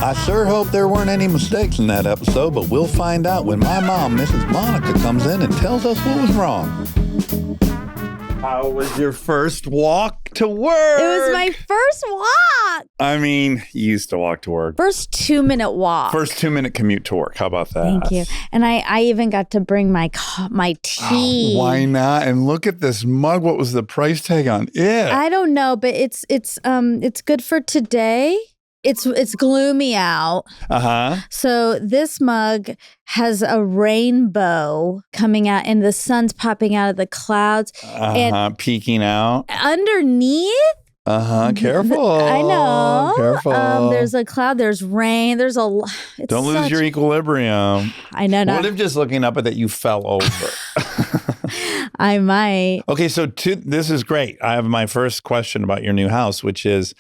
I sure hope there weren't any mistakes in that episode, but we'll find out when my mom, Mrs. Monica, comes in and tells us what was wrong. How was your first walk to work? It was my first walk. I mean, you used to walk to work. First 2-minute walk. First 2-minute commute to work. How about that? Thank you. And I even got to bring my tea. Oh, why not? And look at this mug. What was the price tag on it? I don't know, but it's good for today. It's gloomy out. Uh-huh. So this mug has a rainbow coming out and the sun's popping out of the clouds. And peeking out. Underneath. Careful. I know. Careful. There's a cloud, there's rain, there's a Don't lose your equilibrium. I know. What if just looking up at that you fell over? I might. Okay, so this is great. I have my first question about your new house, which is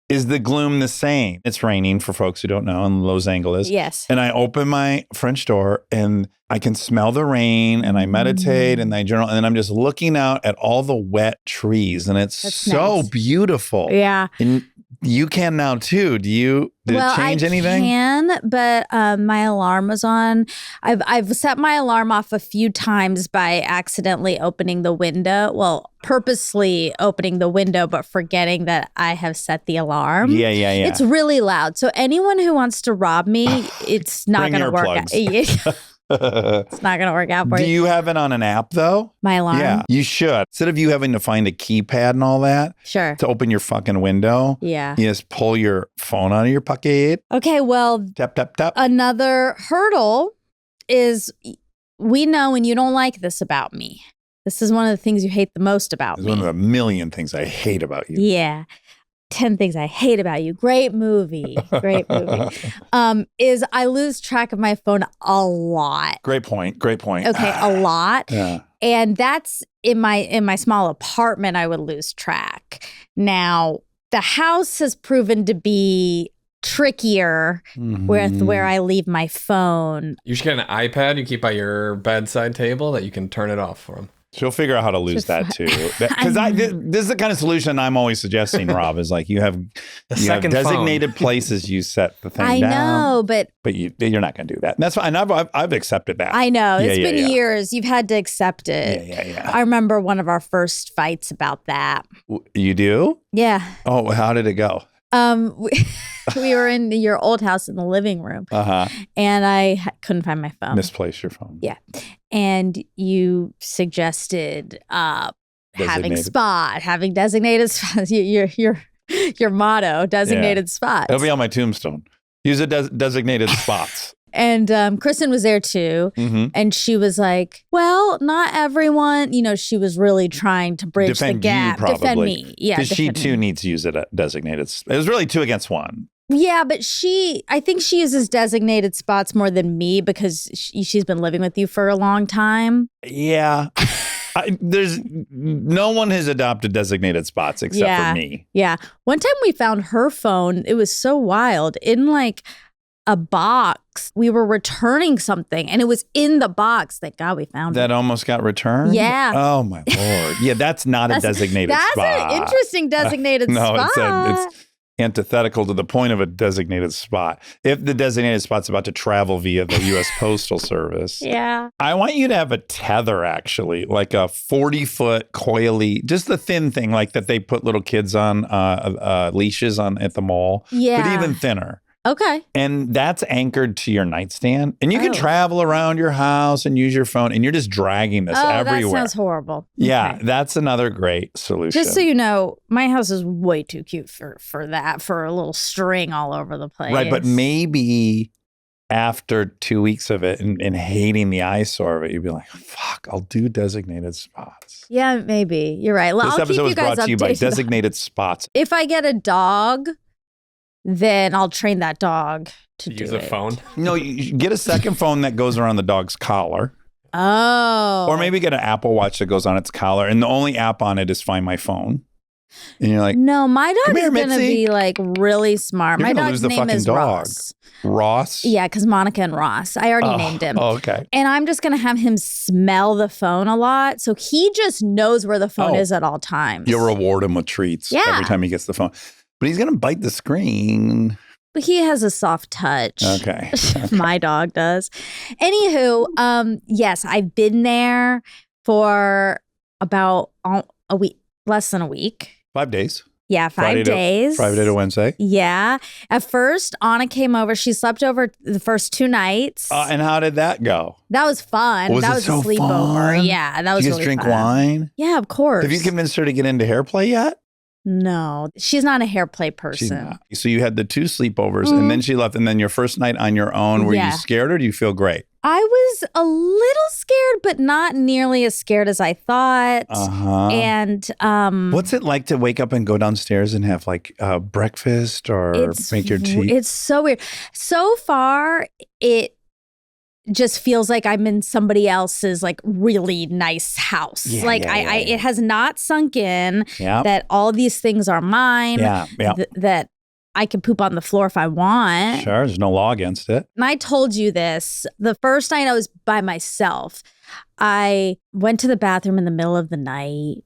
the gloom the same? It's raining for folks who don't know in Los Angeles. Yes. And I open my French door and I can smell the rain and I meditate and I journal and I'm just looking out at all the wet trees and it's so nice. Beautiful. Yeah. And you can now too. Did it change anything? I can, but my alarm was on. I've set my alarm off a few times by accidentally opening the window. Well, purposely opening the window, but forgetting that I have set the alarm. Yeah. It's really loud. So anyone who wants to rob me, it's not going to work out. It's not going to work out for you. Do you have it on an app though? My alarm? Yeah, you should. Instead of you having to find a keypad and all that. Sure. To open your fucking window. Yeah. You just pull your phone out of your pocket. Okay, well. Tap, tap, tap. Another hurdle is we know, and you don't like this about me. This is one of the things you hate the most about me. It's one of the million things I hate about you. Yeah. 10 Things I Hate About You. Great movie. Is I lose track of my phone a lot. Great point. Okay, a lot. Yeah. And that's in my small apartment, I would lose track. Now, the house has proven to be trickier with where I leave my phone. You should get an iPad you keep by your bedside table that you can turn it off for them. She'll figure out how to lose that too. Because this is the kind of solution I'm always suggesting, Rob, is like you have designated places you set the thing down. I know, but you're not going to do that. And that's fine. I've accepted that. I know. It's been years. You've had to accept it. Yeah. I remember one of our first fights about that. You do? Yeah. Oh, how did it go? We were in your old house in the living room. And I couldn't find my phone. Misplaced your phone. Yeah. And you suggested having designated spots. Your motto, designated spots. It'll be on my tombstone. Use designated spots. And Kristen was there too. And she was like, well, not everyone, she was really trying to bridge the gap. Defend me. Yeah. Because she too needs to use it at designated. It was really 2 against 1. Yeah, but I think she uses designated spots more than me because she's been living with you for a long time. Yeah. There's no one has adopted designated spots except for me. Yeah. One time we found her phone. It was so wild. In like a box. We were returning something and it was in the box. Thank God we found it. That almost got returned? Yeah. Oh my Lord. Yeah, that's not a designated spot. That's an interesting designated spot. No, it's antithetical to the point of a designated spot. If the designated spot's about to travel via the U.S. Postal Service. Yeah. I want you to have a tether, actually, like a 40-foot coily, just the thin thing like that they put little kids on leashes on at the mall. Yeah. But even thinner. Okay. And that's anchored to your nightstand. And you can travel around your house and use your phone and you're just dragging this everywhere. That sounds horrible. Yeah, okay. That's another great solution. Just so you know, my house is way too cute for that, for a little string all over the place. Right, but maybe after 2 weeks of it and hating the eyesore of it, you'd be like, fuck, I'll do designated spots. Yeah, maybe. You're right. Well, this I'll episode keep you guys was brought to you by updated. Designated Spots. If I get a dog, then I'll train that dog to use a phone. No, you get a second phone that goes around the dog's collar. Oh. Or maybe get an Apple Watch that goes on its collar. And the only app on it is Find My Phone. And you're like, no, my dog is going to Mitzi. be like really smart. You're my gonna dog's lose the name fucking is dog. Ross. Ross? Yeah, because Monica and Ross. I already named him. Oh, okay. And I'm just going to have him smell the phone a lot. So he just knows where the phone is at all times. You'll reward him with treats every time he gets the phone. But he's going to bite the screen. But he has a soft touch. Okay. My dog does. Anywho, yes, I've been there for about a week, less than a week. 5 days. Yeah, 5 days. Friday to Wednesday. Yeah. At first, Anna came over. She slept over the first 2 nights. And how did that go? That was fun. Was that it was so a sleepover. fun? Yeah, that was Did you guys really drink fun. wine? Yeah, of course. Have you convinced her to get into hair play yet? No, she's not a hair play person. She's not. So you had the 2 sleepovers and then she left. And then your first night on your own, were you scared or do you feel great? I was a little scared, but not nearly as scared as I thought. And what's it like to wake up and go downstairs and have like breakfast or make your tea? It's so weird. So far, it just feels like I'm in somebody else's like really nice house. It has not sunk in that all these things are mine. That I can poop on the floor if I want. Sure, there's no law against it. And I told you this, the first night I was by myself, I went to the bathroom in the middle of the night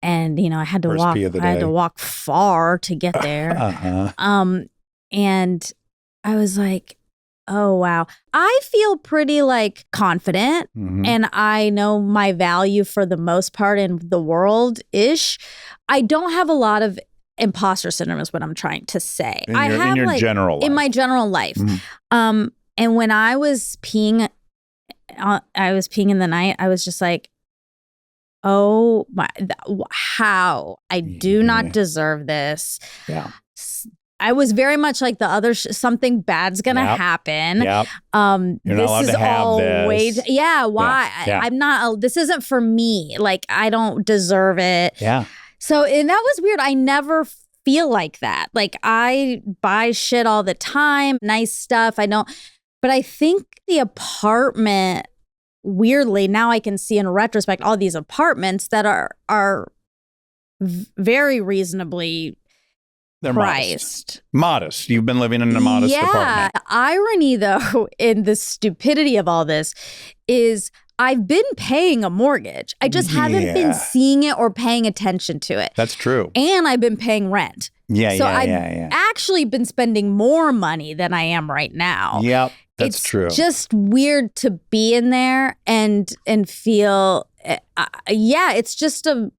and, I had to walk far to get there. And I was like, oh, wow. I feel pretty like confident and I know my value for the most part in the world-ish. I don't have a lot of imposter syndrome is what I'm trying to say. In your general life. In my general life. And when I was peeing in the night, I was just like, oh my, how? I do not deserve this. Yeah. I was very much like the other, something bad's going to happen. Yep. You're not allowed to have this. Why? Yeah. I'm not, this isn't for me. Like, I don't deserve it. Yeah. So, and that was weird. I never feel like that. Like, I buy shit all the time, nice stuff. But I think the apartment, weirdly, now I can see in retrospect all these apartments that are very reasonably priced. Modest. You've been living in a modest apartment. The irony, though, in the stupidity of all this is I've been paying a mortgage. I just haven't been seeing it or paying attention to it. That's true. And I've been paying rent. So I've actually been spending more money than I am right now. Yep, that's true. It's just weird to be in there and feel, it's just a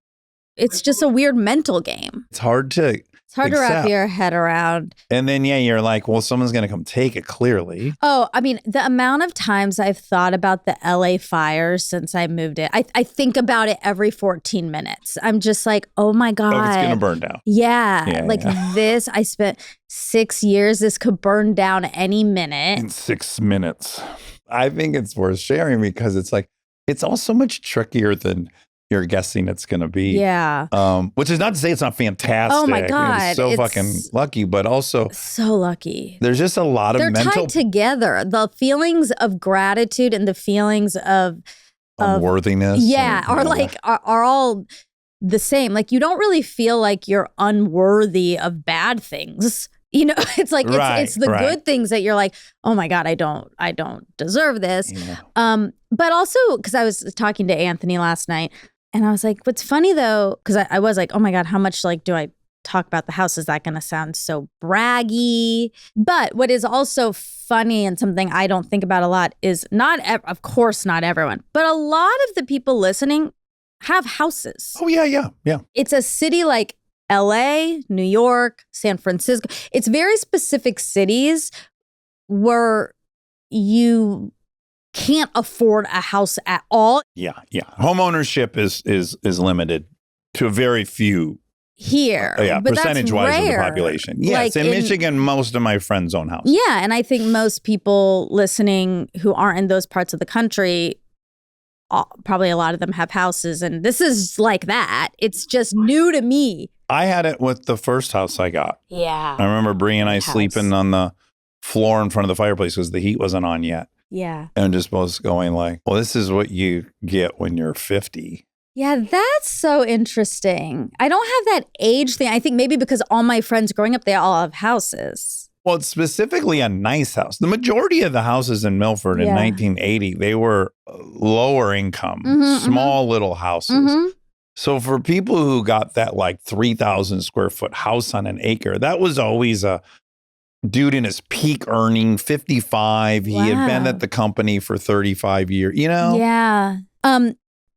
weird mental game. It's hard to wrap your head around. And then, you're like, well, someone's going to come take it, clearly. Oh, I mean, the amount of times I've thought about the LA fires since I moved in, I think about it every 14 minutes. I'm just like, oh my God. Oh, it's going to burn down. This, I spent 6 years. This could burn down any minute. In 6 minutes. I think it's worth sharing because it's like, it's all so much trickier than you're guessing it's going to be. Yeah. Which is not to say it's not fantastic. Oh my God. It's so fucking lucky, but also so lucky. There's just a lot of They're tied together. The feelings of gratitude and the feelings of unworthiness. Are all the same. Like, you don't really feel like you're unworthy of bad things. It's like it's the good things that you're like, oh my God, I don't deserve this. Yeah. But also because I was talking to Anthony last night and I was like, what's funny though, because I was like, oh my God, how much like do I talk about the house? Is that going to sound so braggy? But what is also funny and something I don't think about a lot is of course not everyone, but a lot of the people listening have houses. Oh yeah. It's a city like LA, New York, San Francisco. It's very specific cities where you can't afford a house at all. Yeah. Home ownership is limited to a very few here. But percentage-wise of the population. Yes, in Michigan, most of my friends own houses. Yeah, and I think most people listening who aren't in those parts of the country, probably a lot of them have houses, and this is like that. It's just new to me. I had it with the first house I got. Yeah. I remember Bree and I sleeping on the floor in front of the fireplace because the heat wasn't on yet. Yeah. And just was going like, well, this is what you get when you're 50. Yeah, that's so interesting. I don't have that age thing. I think maybe because all my friends growing up, they all have houses. Well, it's specifically a nice house. The majority of the houses in Milford in 1980, they were lower income, small little houses. So for people who got that like 3,000 square foot house on an acre, that was always a dude in his peak earning, 55. He had been at the company for 35 years, you know? Yeah.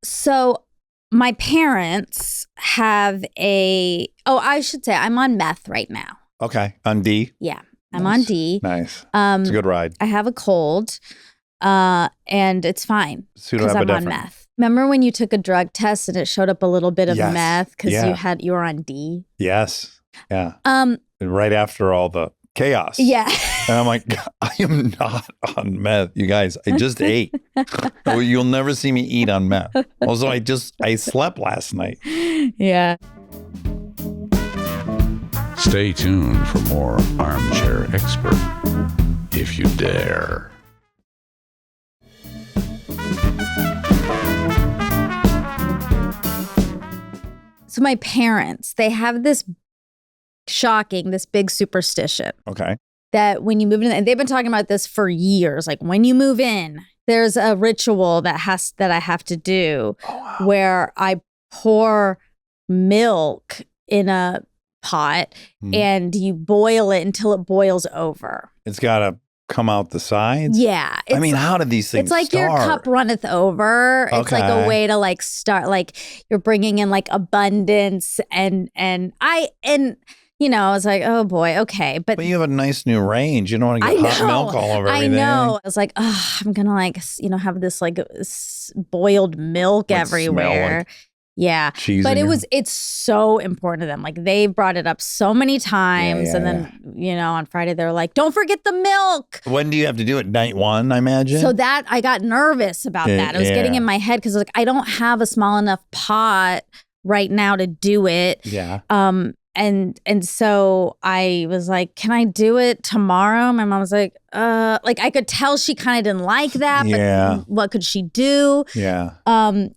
So my parents have I should say I'm on meth right now. Okay. On D? Yeah. I'm on D. Nice. It's a good ride. I have a cold, and it's fine because I'm on meth. Remember when you took a drug test and it showed up a little bit of meth because you were on D? Yes. Yeah. And right after all the chaos. Yeah. And I'm like, I am not on meth, you guys. I just ate. You'll never see me eat on meth. Also, I slept last night. Yeah. Stay tuned for more Armchair Expert, if you dare. So my parents, they have this big superstition. Okay. That when you move in, and they've been talking about this for years, like when you move in, there's a ritual that I have to do where I pour milk in a pot and you boil it until it boils over. It's got to come out the sides? Yeah. I mean, how do these things It's like start? your cup runneth over. It's like a way to like start, like you're bringing in like abundance and you know, I was like, oh boy, okay. But you have a nice new range. You don't want to get hot milk all over everything. I know. I was like, oh, I'm going to like, have this like boiled milk everywhere. Yeah. But it's so important to them. Like they brought it up so many times. And then, on Friday, they're like, don't forget the milk. When do you have to do it? Night one, I imagine? So that I got nervous about that. It was getting in my head because like, I don't have a small enough pot right now to do it. Yeah. And so I was like, can I do it tomorrow? My mom was like I could tell she kind of didn't like that, but what could she do? Yeah.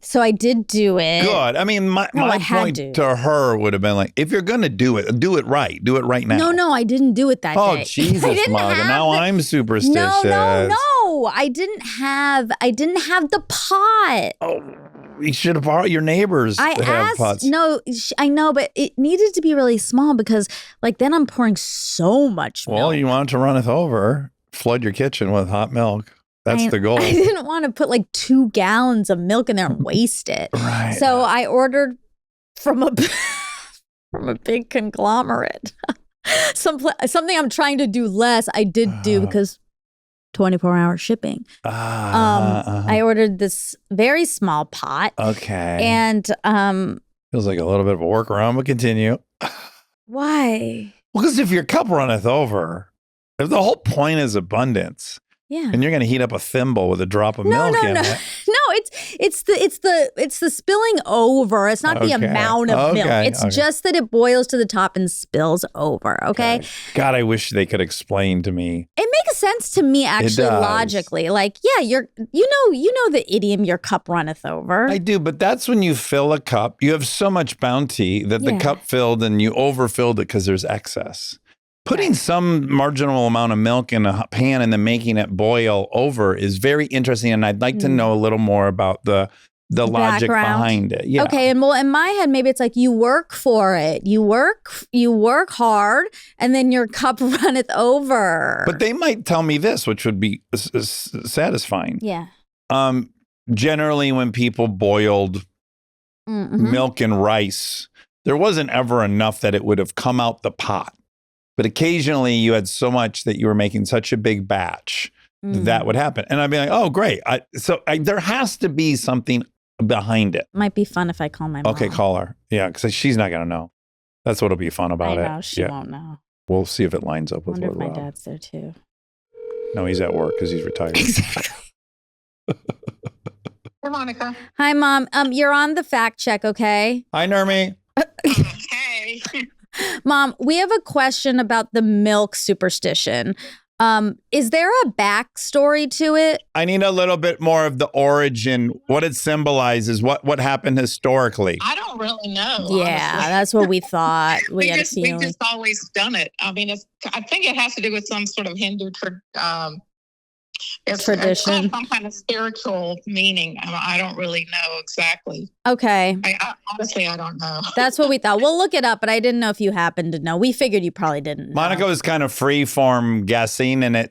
So I did do it. Good. I mean, my point to her would have been like, if you're going to do it right. Do it right now. No, I didn't do it that day. Oh, Jesus, Monica. Now I'm superstitious. No. I didn't have the pot. Oh, you should have borrowed your neighbors. I asked. Pots. No, I know, but it needed to be really small because, like, then I'm pouring so much milk. Well, you want it to runneth over. Flood your kitchen with hot milk. That's the goal. I didn't want to put like 2 gallons of milk in there and waste it. Right. So I ordered from a big conglomerate. Something I'm trying to do less. I did do because 24-hour shipping. I ordered this very small pot. Okay. And feels like a little bit of a workaround, but continue. Why? Well, because if your cup runneth over, if the whole point is abundance, and you're going to heat up a thimble with a drop of milk in it. No, it's the spilling over. It's not the amount of milk. It's just that it boils to the top and spills over. Okay. God, I wish they could explain to me. It makes sense to me, actually, logically. Like, you know the idiom, your cup runneth over. I do, but that's when you fill a cup. You have so much bounty that the cup filled and you overfilled it because there's excess. Putting some marginal amount of milk in a pan and then making it boil over is very interesting. And I'd like to know a little more about the logic behind it. Yeah. Okay. And well, in my head, maybe it's like you work for it. You work hard and then your cup runneth over. But they might tell me this, which would be satisfying. Yeah. Generally, when people boiled milk and rice, there wasn't ever enough that it would have come out the pot. But occasionally you had so much that you were making such a big batch that would happen. And I'd be like, oh, great. There has to be something behind it. Might be fun if I call my mom. Okay, call her. Yeah, because she's not going to know. That's what'll be fun about it. I know, she won't know. We'll see if it lines up with what Rob. If my dad's there too. No, he's at work because he's retired. Exactly. Hey, Monica. Hi, Mom. You're on the fact check, okay? Hi, Nurmi. Hey. Mom, we have a question about the milk superstition. Is there a backstory to it? I need a little bit more of the origin, what it symbolizes, what happened historically. I don't really know. Yeah, honestly. that's what we thought. We had a we feeling. just always done it. I mean, I think it has to do with some sort of Hindu It's tradition. got some kind of spiritual meaning. I don't really know exactly. Okay. Honestly, I don't know. That's what we thought. We'll look it up, but I didn't know if you happened to know. We figured you probably didn't know. Monica was kind of free form guessing, and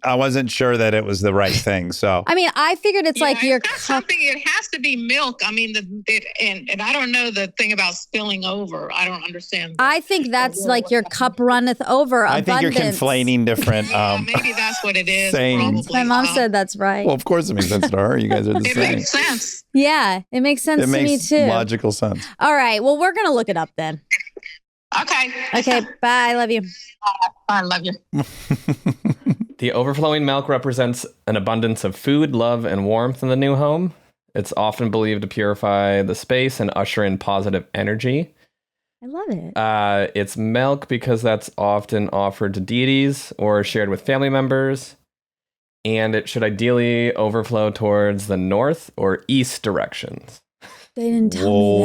I wasn't sure that it was the right thing. So I mean, I figured it's like your cup. Something. It has to be milk. I mean, and I don't know the thing about spilling over. I don't understand. I think that's like your cup runneth over. I think you're conflating different. Maybe that's what it is. Sayings. My mom said that's right. Well, of course it makes sense to her. You guys are the It same. makes sense. Yeah, it makes sense to me too. Logical sense. All right. Well, we're gonna look it up then. Okay. Okay. Bye. Love you. I love you. The overflowing milk represents an abundance of food, love, and warmth in the new home. It's often believed to purify the space and usher in positive energy. I love it. It's milk because that's often offered to deities or shared with family members. And it should ideally overflow towards the north or east directions. They didn't tell me Whoa,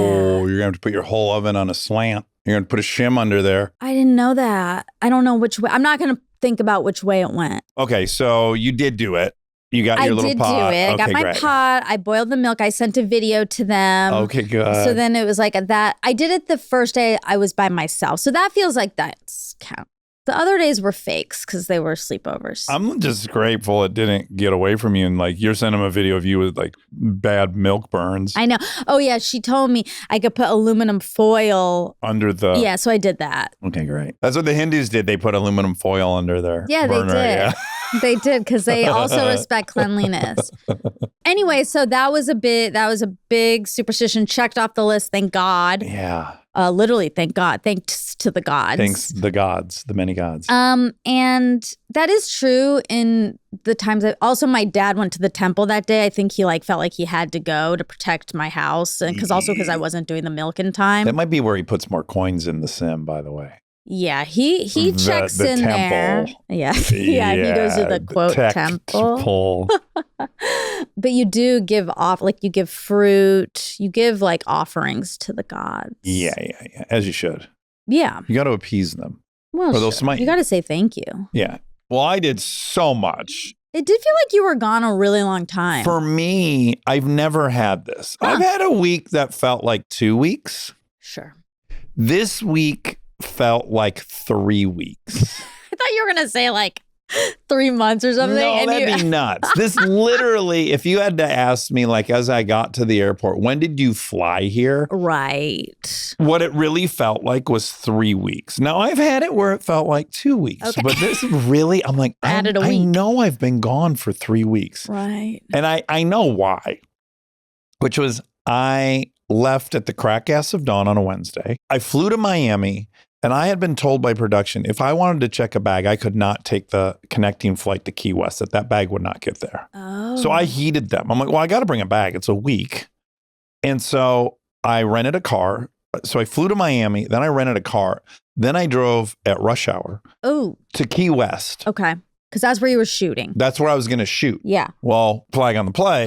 that. you're going to have to put your whole oven on a slant. You're going to put a shim under there. I didn't know that. I don't know which way. I'm not going to think about which way it went. Okay, so you did do it. You got your little pot. I did do it. I got Okay, my great. pot. I boiled the milk. I sent a video to them. Okay, good. So then it was like that. I did it the first day I was by myself. So that feels like that's count. The other days were fakes because they were sleepovers. I'm just grateful it didn't get away from you. And like you're sending them a video of you with like bad milk burns. I know. Oh, yeah. She told me I could put aluminum foil. Under the. Yeah. So I did that. Okay, great. That's what the Hindus did. They put aluminum foil under their Yeah, burner. they did. Yeah. They did because they also respect cleanliness. Anyway, so that was a big superstition checked off the list. Thank God. Yeah. Literally, thank God. Thanks to the gods. Thanks the gods, the many gods. And that is true in the times that also my dad went to the temple that day. I think he like felt like he had to go to protect my house. And because I wasn't doing the milk in time. That might be where he puts more coins in the sim, by the way. Yeah, he checks the in temple. there. Yeah. Yeah, he goes to the quote temple. But you do give off, like you give fruit, you give like offerings to the gods. Yeah. As you should. Yeah. You got to appease them. Well, or they'll smite you got to say thank you. Yeah. Well, I did so much. It did feel like you were gone a really long time. For me, I've never had this. Huh. I've had a week that felt like 2 weeks. Sure. This week felt like 3 weeks. I thought you were going to say like 3 months or something. No, that'd be nuts. This literally, if you had to ask me, like, as I got to the airport, when did you fly here? Right. What it really felt like was 3 weeks. Now, I've had it where it felt like 2 weeks. Okay. But this really, I'm like, Added a I week. know I've been gone for 3 weeks. Right. And I know why, which was I left at the crack gas of dawn on a Wednesday. I flew to Miami. And I had been told by production, if I wanted to check a bag, I could not take the connecting flight to Key West, that bag would not get there. Oh. So I heeded them. I'm like, well, I got to bring a bag. It's a week. And so I rented a car. So I flew to Miami. Then I rented a car. Then I drove at rush hour to Key West. Okay. Because that's where you were shooting. That's where I was going to shoot. Yeah. Well, flag on the play.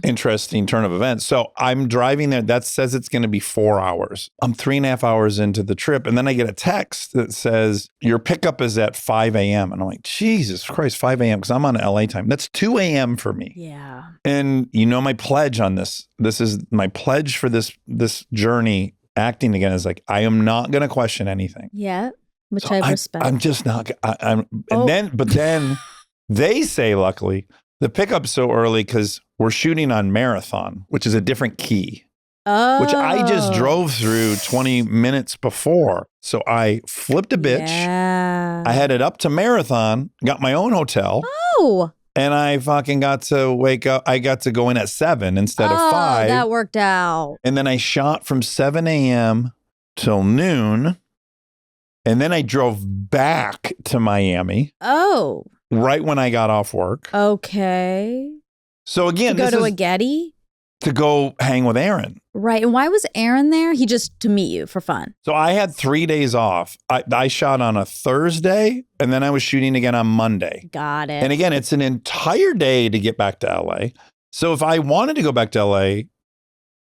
Interesting turn of events. So I'm driving there. That says it's going to be 4 hours. I'm 3.5 hours into the trip. And then I get a text that says, your pickup is at 5 a.m. And I'm like, Jesus Christ, 5 a.m. Because I'm on LA time. That's 2 a.m. for me. Yeah. And you know my pledge on this. This is my pledge for this journey acting again is like, I am not going to question anything. Yeah. Which So I respect. I'm just not. But then they say, luckily, the pickup's so early because we're shooting on Marathon, which is a different key, which I just drove through 20 minutes before. So I flipped a bitch. Yeah. I headed up to Marathon, got my own hotel. Oh. And I fucking got to wake up. I got to go in at 7 instead of 5. That worked out. And then I shot from 7 a.m. till noon. And then I drove back to Miami. Oh. Right when I got off work. Okay. So again, To go this to is a Getty? to go hang with Aaron. Right. And why was Aaron there? He just to meet you for fun. So I had 3 days off. I shot on a Thursday and then I was shooting again on Monday. Got it. And again, it's an entire day to get back to LA. So if I wanted to go back to LA,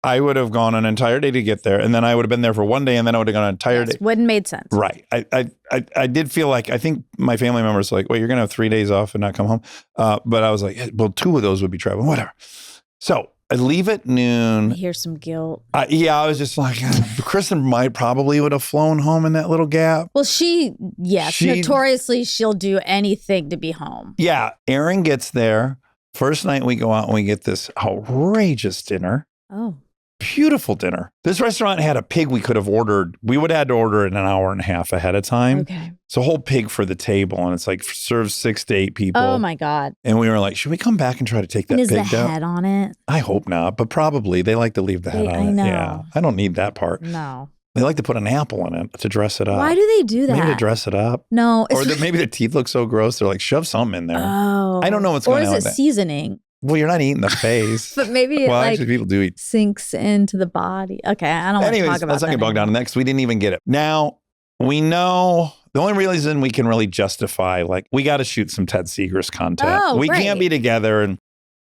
I would have gone an entire day to get there, and then I would have been there for one day, and then I would have gone an entire day. Wouldn't made sense. Right. I did feel like, I think my family members were like, wait, you're going to have 3 days off and not come home? But I was like, well, 2 of those would be traveling, whatever. So I leave at noon. I hear some guilt. I was just like, Kristen probably would have flown home in that little gap. Well, notoriously, she'll do anything to be home. Yeah. Aaron gets there. First night we go out and we get this outrageous dinner. Oh. Beautiful dinner. This restaurant had a pig we could have ordered. We would have had to order it an hour and a half ahead of time. Okay. It's a whole pig for the table, and it's like serves 6 to 8 people. Oh my God. And we were like, should we come back and try to take that pig down? Is the head on it? I hope not, but probably. They like to leave the head on I it. know. Yeah. I don't need that part. No. They like to put an apple in it to dress it up. Why do they do that? Maybe to dress it up. No. Or maybe the teeth look so gross, they're like, shove something in there. Oh. I don't know what's going on Or with is it that. seasoning? Well, you're not eating the face. But maybe it well, actually, people do eat. sinks into the body. Okay, I don't want to talk about let's not that get bogged down in that because we didn't even get it. Now, we know the only reason we can really justify, like, we got to shoot some Ted Seegers content. Oh, we great. can't be together. And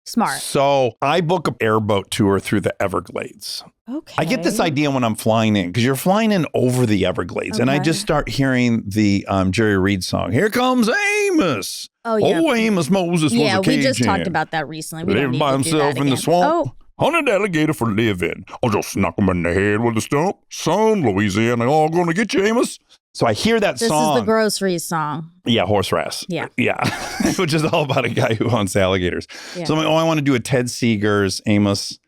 Smart. so I book an airboat tour through the Everglades. Okay. I get this idea when I'm flying in because you're flying in over the Everglades. And I Okay. just start hearing the Jerry Reed song. Here comes Amos. Oh, yeah. Oh, Amos Moses was Yeah, a Cajun. we just talked about that recently. We don't Lived need by to do himself that in the again. swamp. Hunted alligator for living. I'll just knock him in the head with a stump. Son, Louisiana, all gonna get you, Amos. So I hear that This song. is the groceries song. Yeah, horse rest. Yeah. Yeah. Which is all about a guy who hunts alligators. Yeah. So I'm like, I want to do a Ted Seegers, Amos.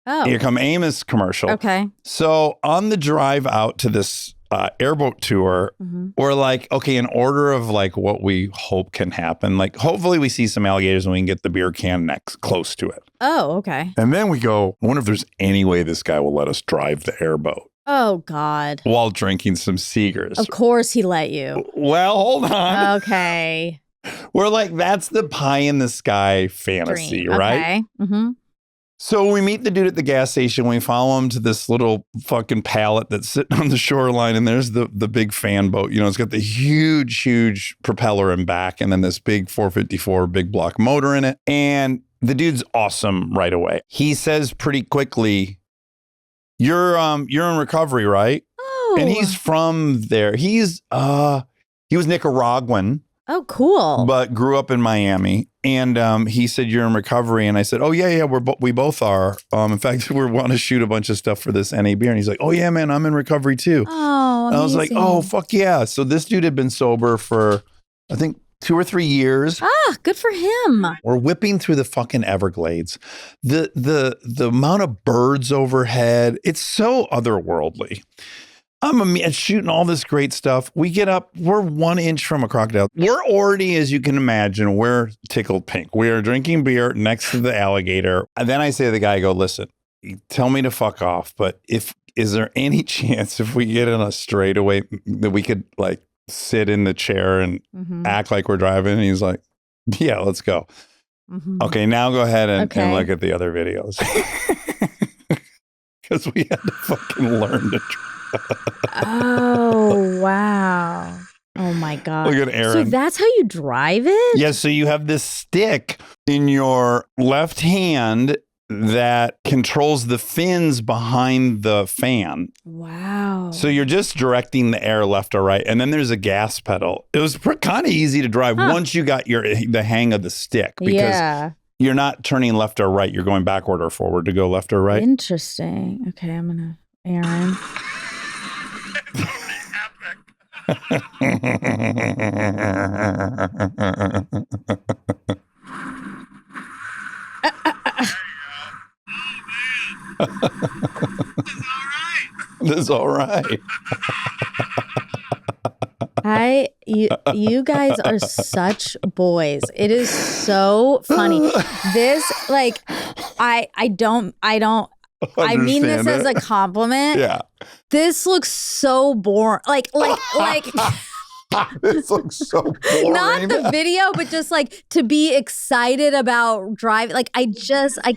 Oh. Here come Amos commercial. Okay. So on the drive out to this airboat tour, we're like, okay, in order of like what we hope can happen, like hopefully we see some alligators and we can get the beer can next close to it. Oh, okay. And then we go, I wonder if there's any way this guy will let us drive the airboat Oh, God. while drinking some Seegers. Of course he let you. Well, hold on. Okay. We're like, that's the pie in the sky fantasy, Dream. right? Okay. Mm-hmm. So we meet the dude at the gas station. We follow him to this little fucking pallet that's sitting on the shoreline. And there's the big fan boat. You know, it's got the huge propeller in back and then this big 454 big block motor in it. And the dude's awesome right away. He says pretty quickly, you're in recovery, right? Oh. And he's from there. He was Nicaraguan. Oh, cool. But grew up in Miami. And he said, you're in recovery. And I said, oh, yeah, we both are. In fact, we want to shoot a bunch of stuff for this NAB. And he's like, oh, yeah, man, I'm in recovery too. Oh, and I was like, amazing. oh, fuck yeah. So this dude had been sober for, I think, 2 or 3 years. Ah, good for him. We're whipping through the fucking Everglades. The amount of birds overhead, it's so otherworldly. I'm shooting all this great stuff. We get up, we're 1 inch from a crocodile. We're already, as you can imagine, we're tickled pink. We are drinking beer next to the alligator. And then I say to the guy, I go, listen, tell me to fuck off. But is there any chance if we get in a straightaway that we could like sit in the chair and act like we're driving? And he's like, yeah, let's go. Okay, now go ahead and look at the other videos. Because we had to fucking learn to drive. Oh, wow. Oh, my God. Look at Aaron. So that's how you drive it? Yeah, so you have this stick in your left hand that controls the fins behind the fan. Wow. So you're just directing the air left or right. And then there's a gas pedal. It was kind of easy to drive once you got the hang of the stick. Because you're not turning left or right. You're going backward or forward to go left or right. Interesting. Okay, I'm going to, Aaron. This is all right. You guys are such boys. It is so funny. This, like, I mean this as a compliment. Yeah. This looks so boring. Like This looks so boring. not the video, but just like to be excited about driving. Like I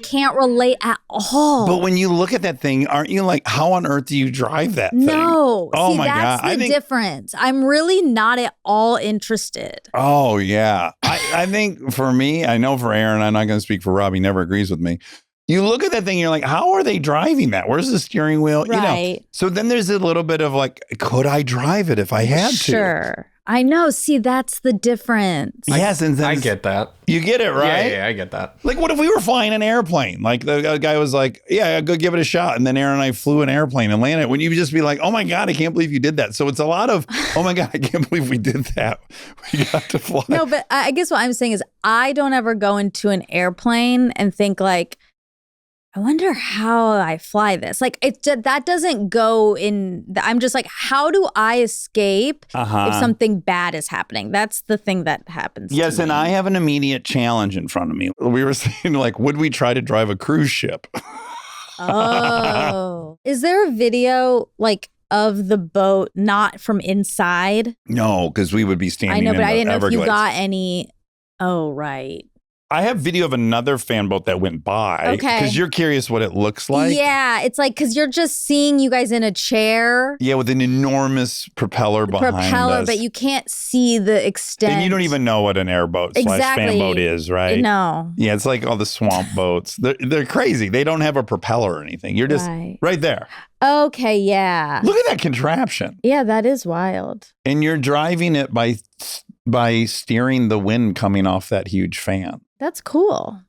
can't relate at all. But when you look at that thing, aren't you like, how on earth do you drive that thing? No. Oh See, my that's God. the difference. I'm really not at all interested. Oh, yeah. I think for me, I know for Aaron, I'm not going to speak for Rob. He never agrees with me. you look at that thing, you're like, how are they driving that? Where's the steering wheel? Right. So then there's a little bit of like, could I drive it if I had to? Sure. I know. See, that's the difference. Yes, and then I get that. You get it, right? Yeah, I get that. Like, what if we were flying an airplane? Like, the guy was like, yeah, go give it a shot. And then Aaron and I flew an airplane and landed. Wouldn't you just be like, oh my God, I can't believe you did that? So it's a lot of, oh my God, I can't believe we did that. We got to fly. No, but I guess what I'm saying is I don't ever go into an airplane and think like, I wonder how I fly this. Like that doesn't go in. I'm just like, how do I escape if something bad is happening? That's the thing that happens. Yes, to and me. I have an immediate challenge in front of me. We were saying like, would we try to drive a cruise ship? Oh, is there a video like of the boat not from inside? No, because we would be standing. I know, in but I didn't know Everglades. if you got any. Oh, right. I have video of another fan boat that went by. Okay. Because you're curious what it looks like. Yeah, it's like because you're just seeing you guys in a chair. Yeah, with an enormous propeller behind us. But you can't see the extent. And you don't even know what an airboat / fan boat is, right? No. Yeah, it's like all the swamp boats. They're crazy. They don't have a propeller or anything. You're just right there. Okay, yeah. Look at that contraption. Yeah, that is wild. And you're driving it by steering the wind coming off that huge fan. That's cool.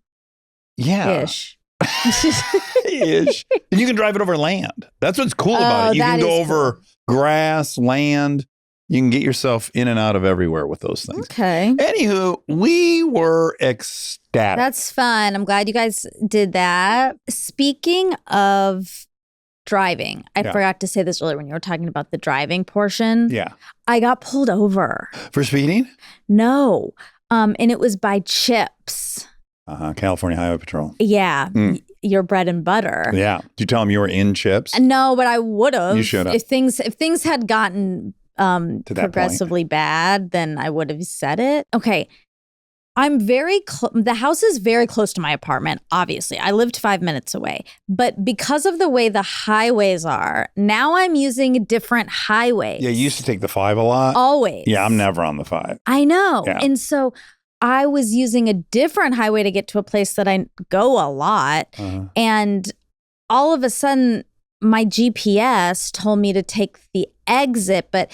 Yeah. Ish. Ish. And you can drive it over land. That's what's cool about it. You can go over grass, land. You can get yourself in and out of everywhere with those things. Okay. Anywho, we were ecstatic. That's fun. I'm glad you guys did that. Speaking of driving, I forgot to say this earlier when you were talking about the driving portion. Yeah. I got pulled over. For speeding? No. And it was by Chips. California Highway Patrol. Yeah. Your bread and butter. Yeah. Did you tell him you were in Chips? No, but I would have. You should have. If things had gotten progressively bad, then I would have said it. Okay. I'm the house is very close to my apartment, obviously. I lived 5 minutes away. But because of the way the highways are, now I'm using different highways. Yeah, you used to take the 5 a lot. Always. Yeah, I'm never on the 5. I know. Yeah. And so I was using a different highway to get to a place that I go a lot. And all of a sudden, my GPS told me to take the exit. But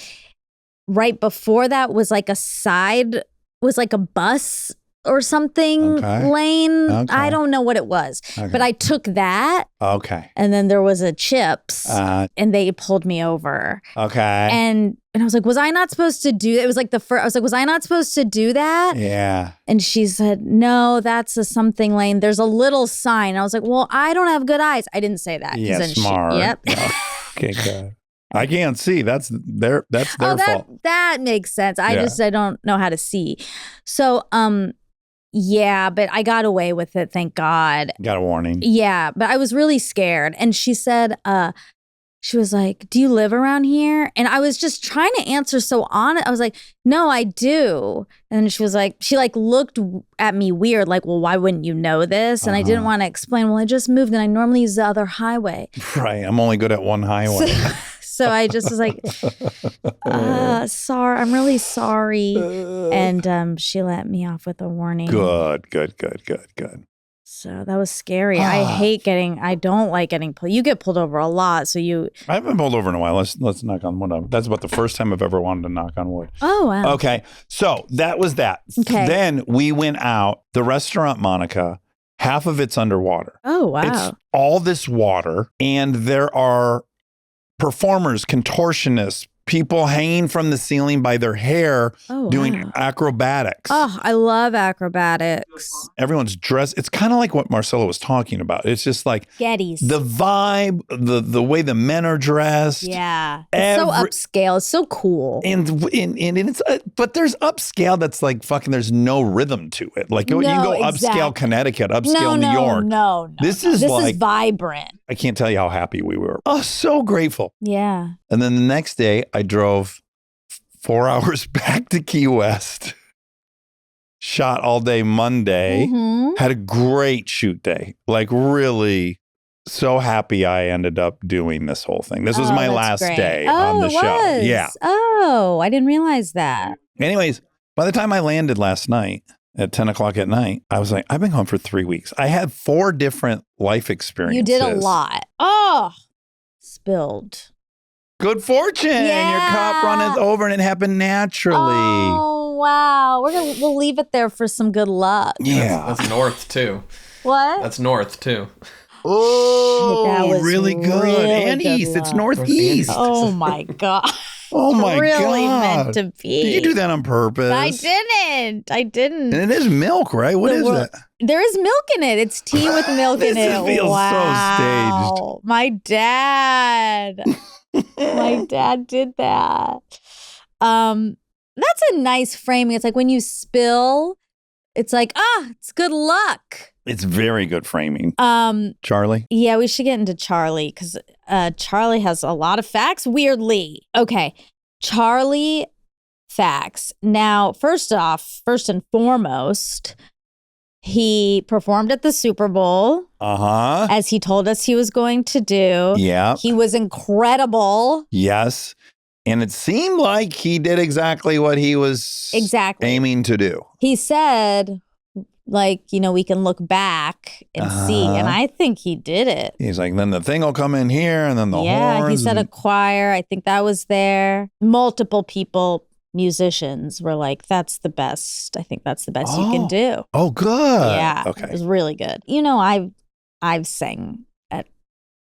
right before that was like a bus or something lane. Okay. I don't know what it was. But I took that. Okay. And then there was a Chips and they pulled me over. Okay. And I was like, was I not supposed to do that? It was like the first, I was like, was I not supposed to do that? Yeah. And she said, no, that's a something lane. There's a little sign. I was like, well, I don't have good eyes. I didn't say that. Yeah, then smart. Yep. Yeah. Okay, good. I can't see. That's their fault. That makes sense. I don't know how to see. So, yeah, but I got away with it. Thank God. Got a warning. Yeah, but I was really scared. And she said, she was like, do you live around here? And I was just trying to answer so honest. I was like, no, I do. And she was like, she looked at me weird, like, well, why wouldn't you know this? And I didn't want to explain, well, I just moved and I normally use the other highway. Right. I'm only good at one highway. So I just was like, sorry, I'm really sorry. And she let me off with a warning. Good. So that was scary. I don't like getting pulled. You get pulled over a lot. So I haven't been pulled over in a while. Let's knock on wood. That's about the first time I've ever wanted to knock on wood. Oh, wow. Okay. So that was that. Okay. Then we went out. The restaurant, Monica, half of it's underwater. Oh, wow. It's all this water. And there are performers, contortionists, people hanging from the ceiling by their hair doing acrobatics. Oh, I love acrobatics. Everyone's dressed. It's kind of like what Marcella was talking about. It's just like Gettys. the vibe, the way the men are dressed. Yeah. It's so upscale. It's so cool. And it's but there's upscale that's like fucking there's no rhythm to it. Like you can go upscale Connecticut, upscale New York. No. This is vibrant. I can't tell you how happy we were. Oh, so grateful. Yeah. And then the next day I drove 4 hours back to Key West. Shot all day Monday. Had a great shoot day. Like really so happy I ended up doing this whole thing. This was my last day on the show. Yeah. Oh, I didn't realize that. Anyways, by the time I landed last night, at 10 o'clock at night. I was like, I've been gone for 3 weeks. I had 4 different life experiences. You did a lot. Oh, spilled. Good fortune. Yeah. Your cup runneth over and it happened naturally. Oh, wow. We'll leave it there for some good luck. Yeah. That's north too. What? That's north too. Oh, That was really good. really And good east. It's luck. northeast. Oh my God. Oh my really God. meant to be. Did you do that on purpose? I didn't. And it is milk, right? What is that? There is milk in it. It's tea with milk in This it. feels so wow. My dad. My dad did that. That's a nice framing. It's like when you spill, it's like, it's good luck. It's very good framing. Charlie? Yeah, we should get into Charlie because Charlie has a lot of facts, weirdly. Okay, Charlie facts. Now, first and foremost, he performed at the Super Bowl. Uh-huh. As he told us he was going to do. Yeah. He was incredible. Yes. And it seemed like he did exactly what he was aiming to do. He said, we can look back and see. And I think he did it. He's like, then the thing will come in here and then the horns. Yeah, he said a choir. I think that was there. Multiple people, musicians were like, that's the best. I think that's the best you can do. Oh, good. Yeah. Okay. It was really good. I've sang at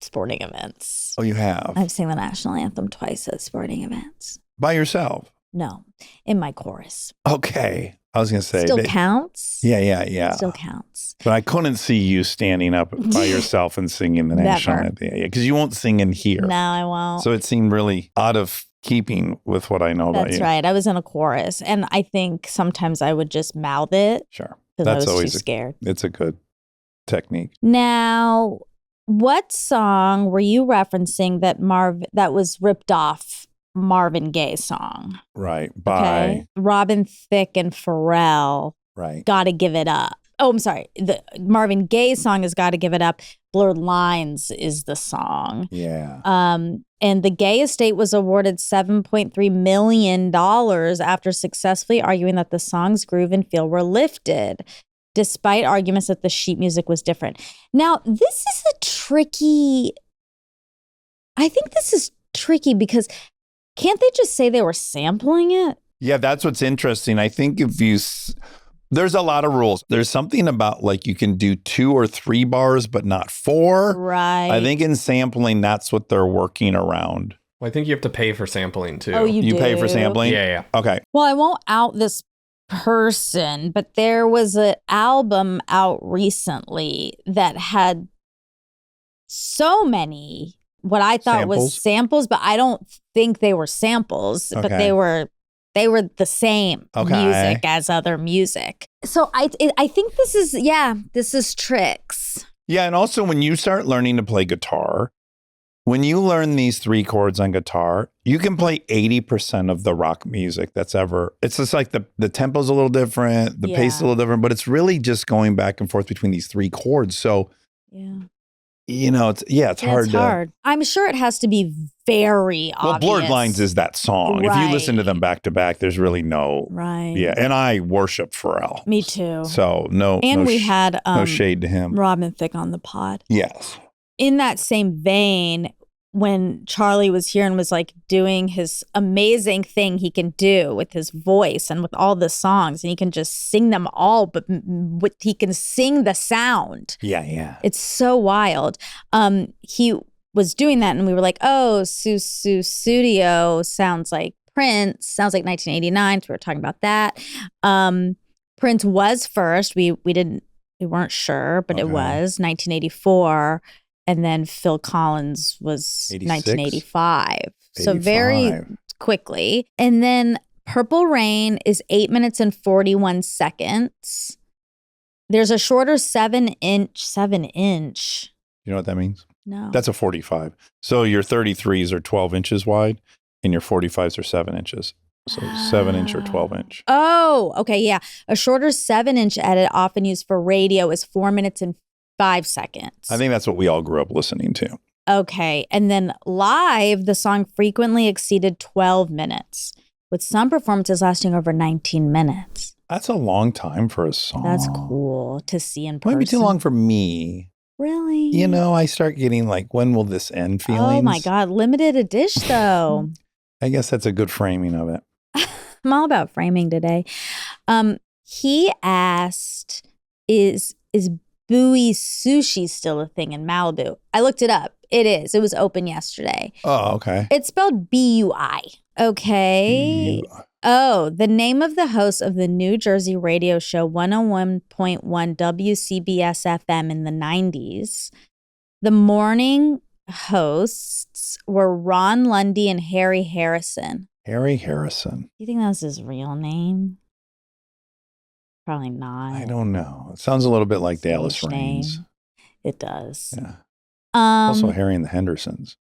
sporting events. Oh, you have? I've sang the national anthem twice at sporting events. By yourself? No, in my chorus. Okay. I was going to say. Still counts? Yeah. Still counts. But I couldn't see you standing up by yourself and singing the national anthem. Yeah, because you won't sing in here. No, I won't. So it seemed really out of keeping with what I know about you. That's right. I was in a chorus. And I think sometimes I would just mouth it. Sure. Because I was always too scared. It's a good technique. Now, what song were you referencing that was ripped off Marvin Gaye's song? Right. By Robin Thicke and Pharrell. Right. Gotta Give It Up. Oh, I'm sorry. The Marvin Gaye song is Gotta Give It Up. Blurred Lines is the song. Yeah. And the Gaye estate was awarded $7.3 million after successfully arguing that the song's groove and feel were lifted, despite arguments that the sheet music was different. Now, this is I think this is tricky because can't they just say they were sampling it? Yeah, that's what's interesting. I think there's a lot of rules. There's something about you can do 2 or 3 bars, but not 4. Right. I think in sampling, that's what they're working around. Well, I think you have to pay for sampling too. Oh, you do? Pay for sampling? Yeah. Okay. Well, I won't out this person, but there was an album out recently that had so many what I thought was samples, but I don't think they were samples, but they were the same music as other music. So I think this is tricks. Yeah, and also when you start learning to play guitar, when you learn these 3 chords on guitar, you can play 80% of the rock music that's ever. It's just like the tempo's a little different, the pace is a little different, but it's really just going back and forth between these 3 chords. So it's hard. I'm sure it has to be very obvious. Well, Blurred Lines is that song. If you listen to them back to back, there's really no. Right. Yeah, and I worship Pharrell. Me too. So no. And we had no shade to him. Robin Thicke on the pod. Yes. In that same vein, when Charlie was here and was doing his amazing thing he can do with his voice and with all the songs, and he can just sing them all, but he can sing the sound. Yeah. It's so wild. He was doing that, and we were like, oh, Studio sounds like Prince, sounds like 1989. So we were talking about that. Prince was first. We weren't sure, but it was 1984. And then Phil Collins was 86? 1985. So very quickly. And then Purple Rain is 8 minutes and 41 seconds. There's a shorter 7-inch. You know what that means? No. That's a 45. So your 33s are 12 inches wide and your 45s are 7 inches. So 7-inch or 12-inch. Oh, okay. Yeah. A shorter 7-inch edit often used for radio is 4 minutes and 5 seconds. I think that's what we all grew up listening to. Okay. And then live, the song frequently exceeded 12 minutes, with some performances lasting over 19 minutes. That's a long time for a song. That's cool to see in person. Might be too long for me. Really? You know, I start getting like, when will this end feelings. Oh my God. Limited edition though. I guess that's a good framing of it. I'm all about framing today. He asked, is buoy sushi still a thing in Malibu? I looked it up. It is. It was open yesterday. Oh, okay. It's spelled B-U-I. Okay. Oh, the name of the host of the New Jersey radio show 101.1 WCBS FM in the 90s. The morning hosts were Ron Lundy and Harry Harrison. Harry Harrison. Do you think that's his real name? Probably not. I don't know. It sounds a little bit like Dallas Stage Raines. name. It does. Yeah. Also Harry and the Hendersons.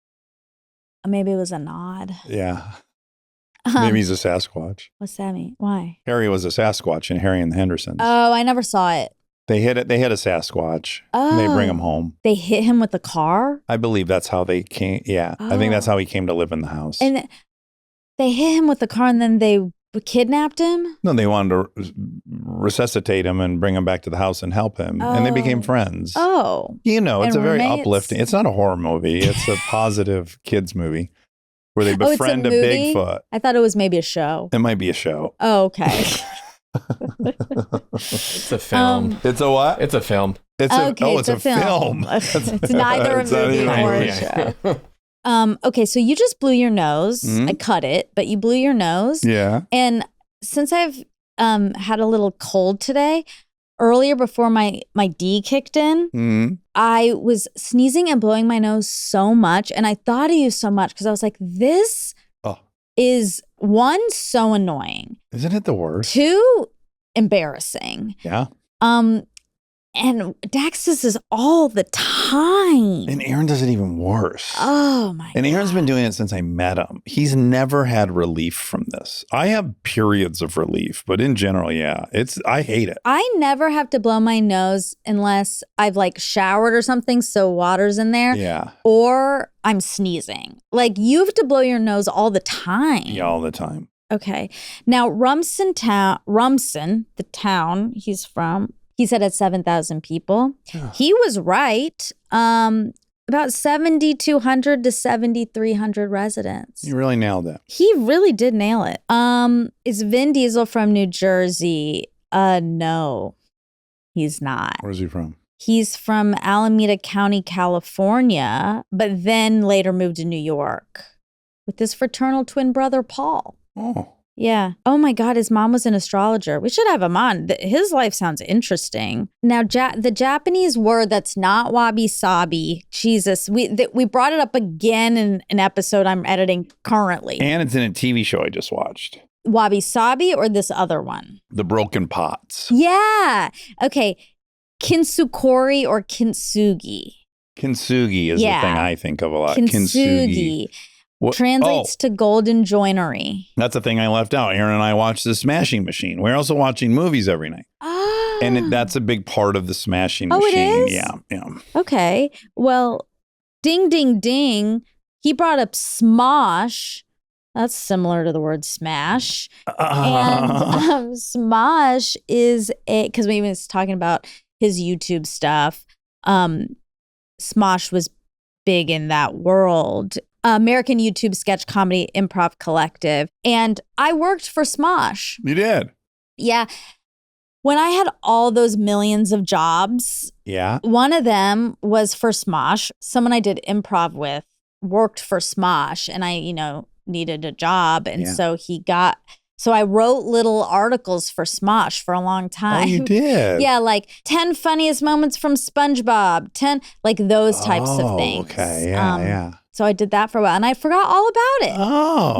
Maybe it was a nod. Yeah. Maybe he's a Sasquatch. What's that mean? Why? Harry was a Sasquatch in Harry and the Hendersons. Oh, I never saw it. They hit it. They hit a Sasquatch. And they bring him home. They hit him with a car? I believe that's how they came. Yeah. I think that's how he came to live in the house. And they hit him with the car and then they kidnapped him? No, they wanted to resuscitate him and bring him back to the house and help him. And they became friends. Oh. You know, it's And a very roommates? uplifting. It's not a horror movie. It's a positive kids movie where they befriend a movie? Bigfoot. I thought it was maybe a show. It might be a show. Oh, okay. It's a film. It's a what? It's a film. It's it's a film. It's neither a It's not movie even nor a Yeah. show. Okay, so you just blew your nose. Mhm. I cut it, but you blew your nose. Yeah. And since I've had a little cold today, earlier before my D kicked in, Mm-hmm. I was sneezing and blowing my nose so much. And I thought of you so much because I was like, this is one, so annoying. Isn't it the worst? Two, embarrassing. Yeah. And Dax does this all the time. And Aaron does it even worse. Oh my And Aaron's God. been doing it since I met him. He's never had relief from this. I have periods of relief, but in general, yeah, I hate it. I never have to blow my nose unless I've like showered or something, so water's in there, Yeah. or I'm sneezing. Like you have to blow your nose all the time. Yeah, all the time. Okay. Now Rumson, the town he's from, he said it's 7,000 people. Yeah. He was right. About 7,200 to 7,300 residents. You really nailed it. He really did nail it. Is Vin Diesel from New Jersey? No, he's not. Where's he from? He's from Alameda County, California, but then later moved to New York with his fraternal twin brother, Paul. Oh. Yeah. Oh my God, his mom was an astrologer. We should have him on. His life sounds interesting. Now, the Japanese word that's not wabi-sabi, Jesus, we brought it up again in an episode I'm editing currently. And it's in a TV show I just watched. Wabi-sabi or this other one? The Broken Pots. Yeah. Okay. Kinsukori or kintsugi? Kintsugi is the thing I think of a lot. Kintsugi. What- Translates to golden joinery. That's the thing I left out. Aaron and I watch The Smashing Machine. We're also watching movies every night. Ah. And that's a big part of The Smashing Oh, it Machine. is? Yeah. Okay. Well, ding, ding, ding. He brought up smosh. That's similar to the word smash. And smosh is because we was talking about his YouTube stuff. Smosh was big in that world. American YouTube sketch comedy improv collective. And I worked for Smosh. You did? Yeah. When I had all those millions of jobs, Yeah. one of them was for Smosh. Someone I did improv with worked for Smosh, and I, needed a job. And so I wrote little articles for Smosh for a long time. Oh, you did? Yeah, like 10 funniest moments from SpongeBob, 10, like those types of things. Okay. Yeah. So I did that for a while, and I forgot all about it. Oh.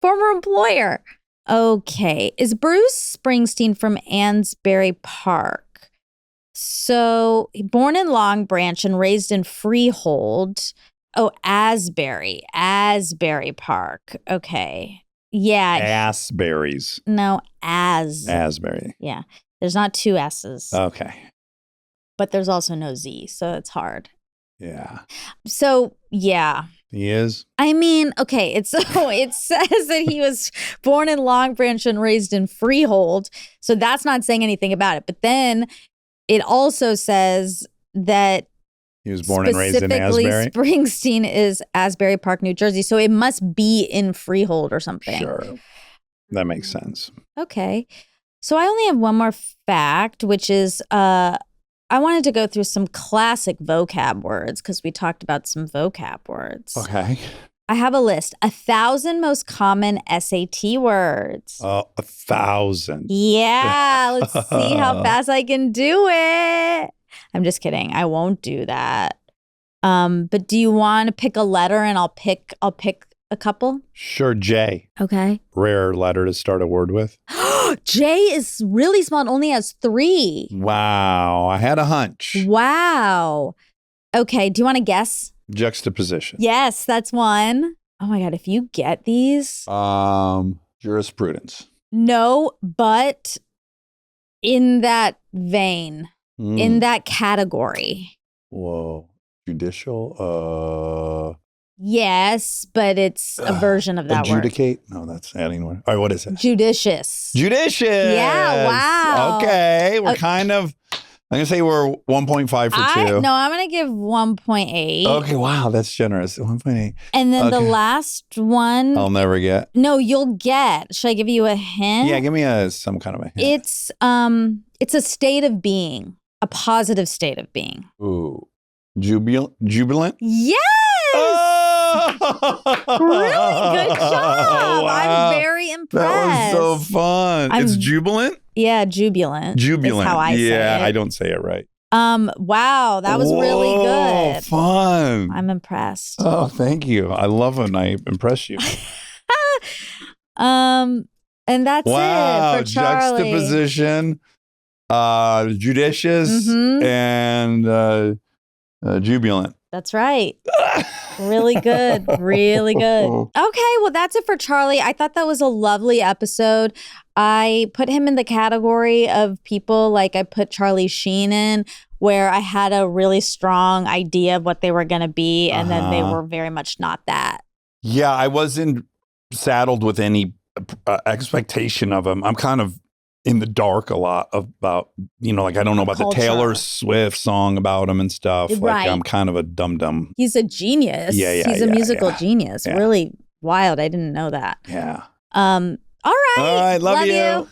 Former employer. Okay. Is Bruce Springsteen from Asbury Park? So born in Long Branch and raised in Freehold. Oh, Asbury Park. Okay. Yeah. Assberries. No, Asbury. Yeah. There's not two S's, Okay. but there's also no Z, so it's hard. Yeah. So, yeah. He is. I mean, okay, it says that he was born in Long Branch and raised in Freehold. So that's not saying anything about it. But then it also says that He was born and raised in Asbury. Springsteen is Asbury Park, New Jersey. So it must be in Freehold or something. Sure. That makes sense. Okay. So I only have one more fact, which is I wanted to go through some classic vocab words because we talked about some vocab words. Okay. I have a list. 1,000 most common SAT words. 1,000. Yeah. Let's see how fast I can do it. I'm just kidding. I won't do that. But do you want to pick a letter and I'll pick a couple? Sure, J. Okay. Rare letter to start a word with. J is really small. It only has 3. Wow. I had a hunch. Wow. Okay. Do you want to guess? Juxtaposition. Yes, that's one. Oh my God. If you get these. Jurisprudence. No, but in that vein, in that category. Whoa. Judicial. Yes, but it's a version of that adjudicate? Word. No, that's adding one. All right, what is it? Judicious. Judicious. Yeah, wow. Okay, we're kind of, I'm going to say we're 1.5 for 2. No, I'm going to give 1.8. Okay, wow, that's generous. 1.8. And then the last one. I'll never get. No, you'll get. Should I give you a hint? Yeah, give me some kind of a hint. It's a state of being, a positive state of being. Ooh. Jubilant? Yes! Really good job. Wow. I'm very impressed. That was so fun. It's jubilant? Yeah, jubilant. Jubilant. Is how I say it. Yeah, I don't say it right. Wow, that was really good. Fun. I'm impressed. Oh, thank you. I love when I impress you. And that's it for Charlie. Juxtaposition, judicious, and jubilant. That's right. Really good. Really good. Okay, well, that's it for Charlie. I thought that was a lovely episode. I put him in the category of people like I put Charlie Sheen in, where I had a really strong idea of what they were going to be, and then they were very much not that. Yeah, I wasn't saddled with any expectation of him. I'm kind of in the dark a lot about, like I don't know about the Taylor Swift song about him and stuff. Right. Like I'm kind of a dum-dum. He's a genius. Yeah, He's a musical genius. Yeah. Really wild. I didn't know that. Yeah. All right. All right. Love you.